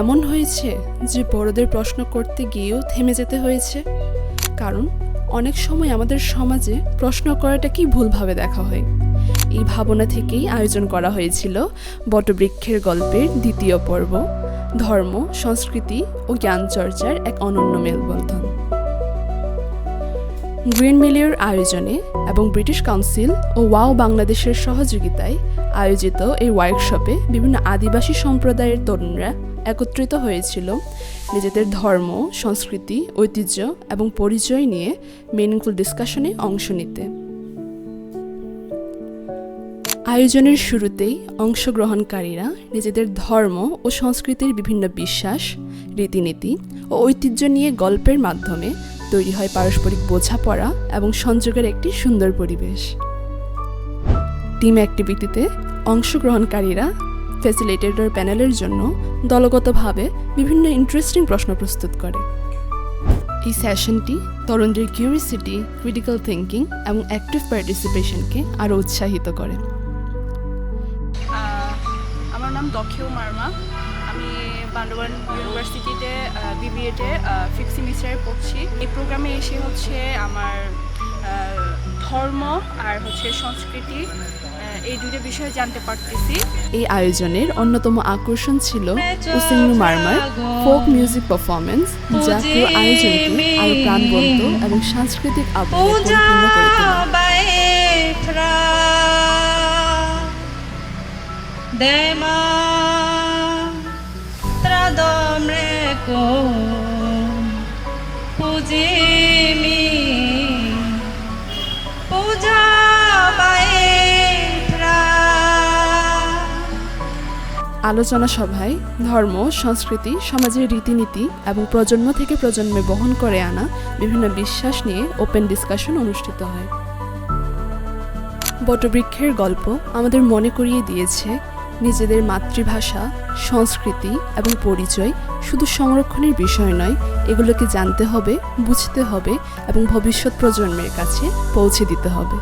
এমন হয়েছে যে বড়দের প্রশ্ন করতে গিয়েও থেমে যেতে হয়েছে? কারণ অনেক সময় আমাদের সমাজে প্রশ্ন করাটাকেই ভুলভাবে দেখা হয়। এই ভাবনা থেকেই আয়োজন করা হয়েছিল বটবৃক্ষের গল্পের দ্বিতীয় পর্ব, ধর্ম, সংস্কৃতি ও জ্ঞান চর্চার এক অনন্য মেলবন্ধন। গ্রিন মিলিয়র আয়োজনে এবং ব্রিটিশ কাউন্সিল ও ওয়াও বাংলাদেশের সহযোগিতায় আয়োজিত এই ওয়ার্কশপে বিভিন্ন আদিবাসী সম্প্রদায়ের তরুণরা একত্রিত হয়েছিল নিজেদের ধর্ম, সংস্কৃতি, ঐতিহ্য এবং পরিচয় নিয়ে মিনিংফুল ডিসকাশনে অংশ নিতে। আয়োজনের শুরুতেই অংশগ্রহণকারীরা নিজেদের ধর্ম ও সংস্কৃতির বিভিন্ন বিশ্বাস, রীতিনীতি ও ঐতিহ্য নিয়ে গল্পের মাধ্যমে তৈরি হয় পারস্পরিক বোঝাপড়া এবং সংযোগের একটি সুন্দর পরিবেশ। টিম অ্যাক্টিভিটিতে অংশগ্রহণকারীরা ফ্যাসিলিটেটর প্যানেলের জন্য দলগতভাবে বিভিন্ন ইন্টারেস্টিং প্রশ্ন প্রস্তুত করে। এই সেশনটি তরুণদের কিউরিসিটি, ক্রিটিক্যাল থিঙ্কিং এবং অ্যাক্টিভ পার্টিসিপেশনকে আরও উৎসাহিত করে। আমার নাম দক্ষেও মার্মা। আমি বান্দরবান ইউনিভার্সিটিতে বিবিএতে 5th সেমিস্টারে পড়ছি। এই প্রোগ্রামে এসে আমার ধর্ম আর সংস্কৃতি এই দুটো বিষয় জানতে পারতেছি। এই আয়োজনের অন্যতম আকর্ষণ ছিল উসেঙ্গু মার্মার ফোক মিউজিক পারফরমেন্স, যা পুরো আয়োজনকে আরো প্রাণবন্ত এবং সাংস্কৃতিক আবহে পরিপূর্ণ করে আলোচনা সভায় ধর্ম, সংস্কৃতি, সমাজের রীতিনীতি এবং প্রজন্ম থেকে প্রজন্মে বহন করে আনা বিভিন্ন বিশ্বাস নিয়ে ওপেন ডিসকাশন অনুষ্ঠিত হয়। বটবৃক্ষের গল্প আমাদের মনে করিয়ে দিয়েছে নিজেদের মাতৃভাষা, সংস্কৃতি এবং পরিচয় শুধু সংরক্ষণের বিষয় নয়, এগুলোকে জানতে হবে, বুঝতে হবে এবং ভবিষ্যৎ প্রজন্মের কাছে পৌঁছে দিতে হবে।